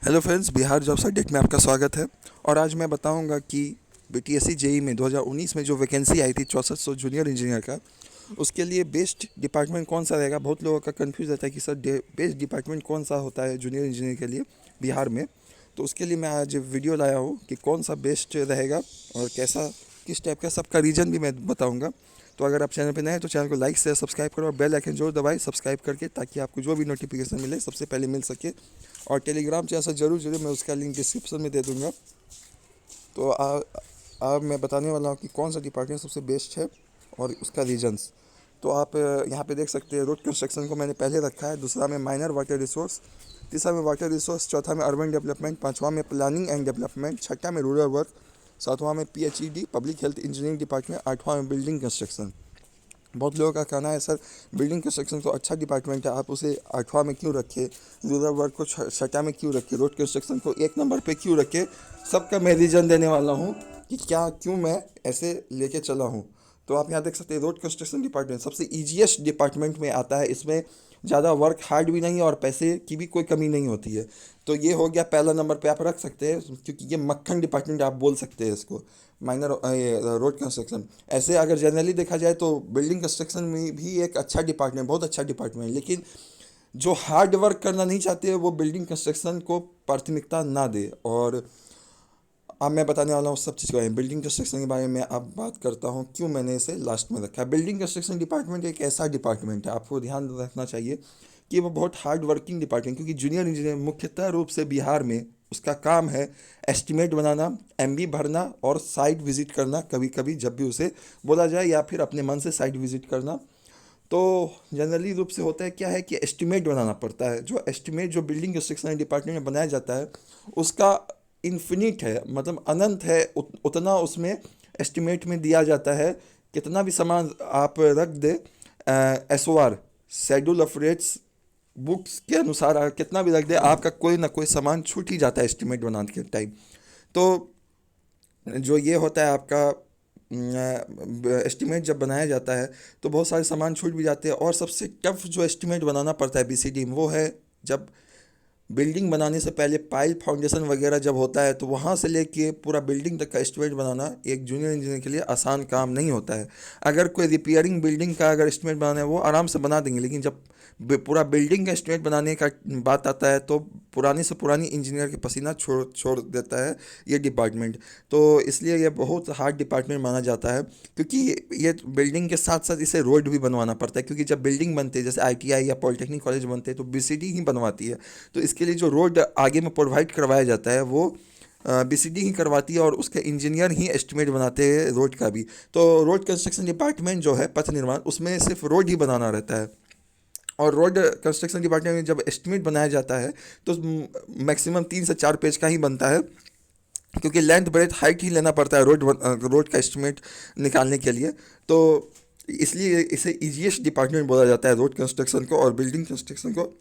Hello friends, Bihar jobs update में आपका स्वागत है। और आज मैं बताऊंगा कि बीटीएससी जेई में 2019 में जो वैकेंसी आई थी 6400 जूनियर इंजीनियर का, उसके लिए बेस्ट डिपार्टमेंट कौन सा रहेगा। बहुत लोगों का कंफ्यूज रहता है कि सर बेस्ट डिपार्टमेंट कौन सा होता है जूनियर इंजीनियर के लिए बिहार में। तो उसके लिए मैं आज वीडियो लाया हूँ कि कौन सा बेस्ट रहेगा और कैसा किस टाइप का, सबका रीजन भी मैं बताऊँगा। तो अगर आप चैनल पर नए हैं तो चैनल को लाइक से सब्सक्राइब करो और बेल आइकन जरूर दबाएं सब्सक्राइब करके, ताकि आपको जो भी नोटिफिकेशन मिले सबसे पहले मिल सके। और टेलीग्राम चैनल से जरूर जुड़े, मैं उसका लिंक डिस्क्रिप्शन में दे दूंगा। तो अब मैं बताने वाला हूँ कि कौन सा डिपार्टमेंट सबसे बेस्ट है और उसका रीजंस। तो आप यहाँ पे देख सकते हैं, रोड कंस्ट्रक्शन को मैंने पहले रखा है, दूसरा में माइनर वाटर रिसोर्स, तीसरा में वाटर रिसोर्स, चौथा में अर्बन डेवलपमेंट, पांचवा में प्लानिंग एंड डेवलपमेंट, छठा में रूरल वर्क, सातवां में PHED public health engineering department, आठवां में बिल्डिंग कंस्ट्रक्शन। बहुत लोगों का कहना है सर बिल्डिंग कंस्ट्रक्शन तो अच्छा डिपार्टमेंट है, आप उसे आठवां में क्यों रखे, रूरल वर्क को छठा में क्यों रखे, रोड कंस्ट्रक्शन को एक नंबर पे क्यों रखे। सबका मैं रीज़न देने वाला हूँ कि क्या क्यों मैं ऐसे लेके चला हूँ। तो आप यहाँ देख सकते हैं, रोड कंस्ट्रक्शन डिपार्टमेंट सबसे ईजीएस्ट डिपार्टमेंट में आता है। इसमें ज़्यादा वर्क हार्ड भी नहीं है और पैसे की भी कोई कमी नहीं होती है। तो ये हो गया पहला नंबर पे आप रख सकते हैं, क्योंकि ये मक्खन डिपार्टमेंट आप बोल सकते हैं इसको, माइनर रोड कंस्ट्रक्शन। ऐसे अगर जनरली देखा जाए तो बिल्डिंग कंस्ट्रक्शन में भी एक अच्छा डिपार्टमेंट, बहुत अच्छा डिपार्टमेंट है, लेकिन जो हार्ड वर्क करना नहीं चाहते हैं वो बिल्डिंग कंस्ट्रक्शन को प्राथमिकता ना दे। और अब मैं बताने वाला हूँ सब चीज़ के बारे में। बिल्डिंग कंस्ट्रक्शन के बारे में अब बात करता हूँ क्यों मैंने इसे लास्ट में रखा है। बिल्डिंग कंस्ट्रक्शन डिपार्टमेंट एक ऐसा डिपार्टमेंट है, आपको ध्यान रखना चाहिए कि वो बहुत हार्ड वर्किंग डिपार्टमेंट, क्योंकि जूनियर इंजीनियर मुख्यतः रूप से बिहार में उसका काम है एस्टिमेट बनाना, एमबी भरना और साइट विजिट करना, कभी कभी जब भी उसे बोला जाए, या फिर अपने मन से साइट विजिट करना। तो जनरली रूप से होता है क्या है कि एस्टिमेट बनाना पड़ता है। जो एस्टिमेट जो बिल्डिंग कंस्ट्रक्शन डिपार्टमेंट में बनाया जाता है उसका इन्फिनिट है, मतलब अनंत है, उतना उसमें एस्टिमेट में दिया जाता है। कितना भी सामान आप रख दे, S O R schedule of rates books के अनुसार कितना भी रख दे, आपका कोई ना कोई सामान छूट ही जाता है एस्टिमेट बनाने के टाइम। तो जो ये होता है आपका एस्टिमेट जब बनाया जाता है तो बहुत सारे सामान छूट भी जाते हैं। और सबसे टफ जो एस्टिमेट बनाना पड़ता है बीसीडी में वो है जब बिल्डिंग बनाने से पहले पाइल फाउंडेशन वगैरह जब होता है, तो वहाँ से लेके पूरा बिल्डिंग तक का एस्टिमेट बनाना एक जूनियर इंजीनियर के लिए आसान काम नहीं होता है। अगर कोई रिपेयरिंग बिल्डिंग का अगर एस्टिमेट बनाना है वो आराम से बना देंगे, लेकिन जब पूरा बिल्डिंग का एस्टिमेट बनाने का बात आता है तो पुरानी से पुरानी इंजीनियर के पसीना छोड़ छोड़ देता है ये डिपार्टमेंट। तो इसलिए ये बहुत हार्ड डिपार्टमेंट माना जाता है, क्योंकि ये बिल्डिंग के साथ साथ इसे रोड भी बनवाना पड़ता है। क्योंकि जब बिल्डिंग बनती है, जैसे आईटीआई या पॉलिटेक्निक कॉलेज बनते हैं, तो बीसीडी ही बनवाती है। तो इसके लिए जो रोड आगे में प्रोवाइड करवाया जाता है वो बीसीडी ही करवाती है, और उसके इंजीनियर ही एस्टिमेट बनाते हैं रोड का भी। तो रोड कंस्ट्रक्शन डिपार्टमेंट जो है पथ निर्माण, उसमें सिर्फ रोड ही बनाना रहता है। और रोड कंस्ट्रक्शन डिपार्टमेंट में जब एस्टिमेट बनाया जाता है तो मैक्सिमम 3 से 4 पेज का ही बनता है, क्योंकि लेंथ ब्रेथ हाइट ही लेना पड़ता है रोड का एस्टिमेट निकालने के लिए। तो इसलिए इसे ईजीएस्ट डिपार्टमेंट बोला जाता है रोड कंस्ट्रक्शन को, और बिल्डिंग कंस्ट्रक्शन को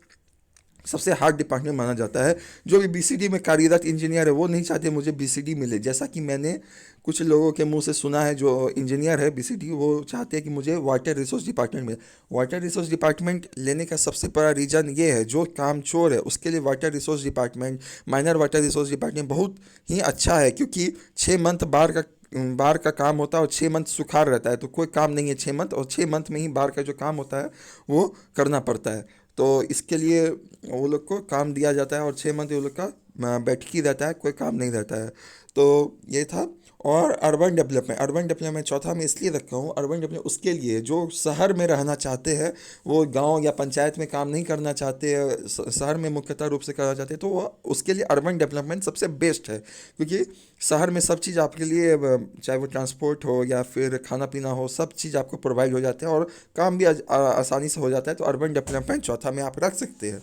सबसे हार्ड डिपार्टमेंट माना जाता है। जो भी बीसीडी में कार्यरत इंजीनियर है वो नहीं चाहते मुझे बीसीडी मिले, जैसा कि मैंने कुछ लोगों के मुंह से सुना है। जो इंजीनियर है बीसीडी, वो चाहते हैं कि मुझे वाटर रिसोर्स डिपार्टमेंट में। वाटर रिसोर्स डिपार्टमेंट लेने का सबसे बड़ा रीज़न ये है, जो काम चोर है उसके लिए water resource department, minor water resource department बहुत ही अच्छा है। क्योंकि 6 मंथ बाढ़ का काम होता है और 6 मंथ सुखाड़ रहता है, तो कोई काम नहीं है 6 मंथ, और 6 मंथ में ही बाढ़ का जो काम होता है वो करना पड़ता है। तो इसके लिए वो लोग को काम दिया जाता है और 6 मंथ वो लोग का बैठकी रहता है, कोई काम नहीं रहता है। तो ये था। और अर्बन डेवलपमेंट चौथा में इसलिए रखा हूँ। अर्बन डेवलपमेंट उसके लिए जो शहर में रहना चाहते हैं, वो गांव या पंचायत में काम नहीं करना चाहते, शहर में मुख्यतः रूप से करना चाहते हैं, तो वो उसके लिए अर्बन डेवलपमेंट सबसे बेस्ट है। क्योंकि शहर में सब चीज़ आपके लिए, चाहे वो ट्रांसपोर्ट हो या फिर खाना पीना हो, सब चीज़ आपको प्रोवाइड हो जाता है और काम भी आसानी से हो जाता है। तो अर्बन डेवलपमेंट चौथा में आप रख सकते हैं।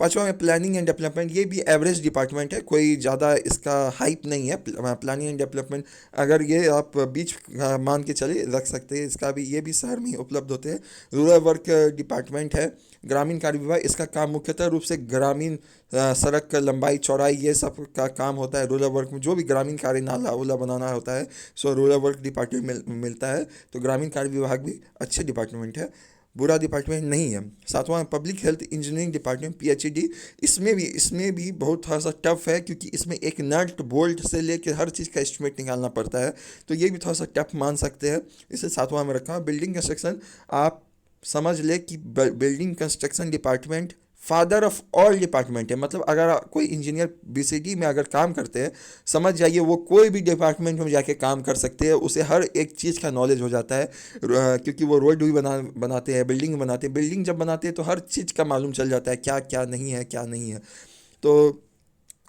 पांचवा में प्लानिंग एंड डेवलपमेंट, ये भी एवरेज डिपार्टमेंट है, कोई ज़्यादा इसका हाइप नहीं है। प्लानिंग एंड डेवलपमेंट अगर ये आप बीच मान के चले रख सकते हैं, इसका भी, ये भी शहर में ही उपलब्ध होते हैं। रूरल वर्क डिपार्टमेंट है। ग्रामीण कार्य विभाग, इसका काम मुख्यतः रूप से ग्रामीण सड़क का लंबाई चौड़ाई ये सब का काम होता है। रूरल वर्क में जो भी ग्रामीण कार्य, नाला उला बनाना होता है, सो रूरल वर्क डिपार्टमेंट मिलता है। तो ग्रामीण कार्य विभाग भी अच्छे डिपार्टमेंट है। बुरा डिपार्टमेंट नहीं है। सातवां public health engineering department PhD, इसमें भी बहुत थोड़ा सा टफ है, क्योंकि इसमें एक नट बोल्ट से लेकर हर चीज़ का एस्टिमेट निकालना पड़ता है, तो ये भी थोड़ा सा टफ मान सकते हैं। इसे सातवां में रखा। बिल्डिंग कंस्ट्रक्शन, आप समझ ले कि building construction department father of all department है। मतलब अगर कोई इंजीनियर BCD में अगर काम करते हैं, समझ जाइए वो कोई भी डिपार्टमेंट में जाके काम कर सकते हैं, उसे हर एक चीज़ का नॉलेज हो जाता है। क्योंकि वो रोड भी बनाते हैं, बिल्डिंग बनाते हैं, बिल्डिंग जब बनाते हैं तो हर चीज़ का मालूम चल जाता है, क्या क्या नहीं है, क्या नहीं है। तो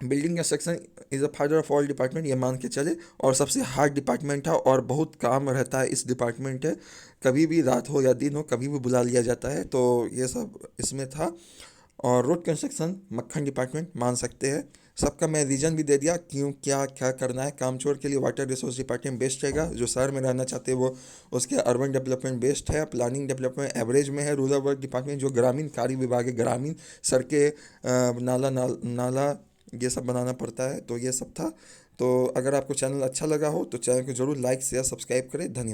building construction is a father of all department, ये मान के चले। और सबसे हार्ड डिपार्टमेंट था और बहुत काम रहता है इस डिपार्टमेंट है। कभी भी रात हो या दिन हो, कभी भी बुला लिया जाता है, तो ये सब इसमें था। और रोड कंस्ट्रक्शन मक्खन डिपार्टमेंट मान सकते हैं। सबका मैं रीजन भी दे दिया क्यों क्या क्या करना है। कामचोर के लिए वाटर रिसोर्स डिपार्टमेंट बेस्ट रहेगा, जो शहर में रहना चाहते हैं वो। उसके अर्बन डेवलपमेंट बेस्ट है। प्लानिंग डेवलपमेंट एवरेज में है। रूरल वर्क डिपार्टमेंट जो ग्रामीण कार्य विभाग है, ग्रामीण सड़कें, नाला ये सब बनाना पड़ता है, तो ये सब था। तो अगर आपको चैनल अच्छा लगा हो तो चैनल को जरूर लाइक शेयर सब्सक्राइब करें। धन्यवाद।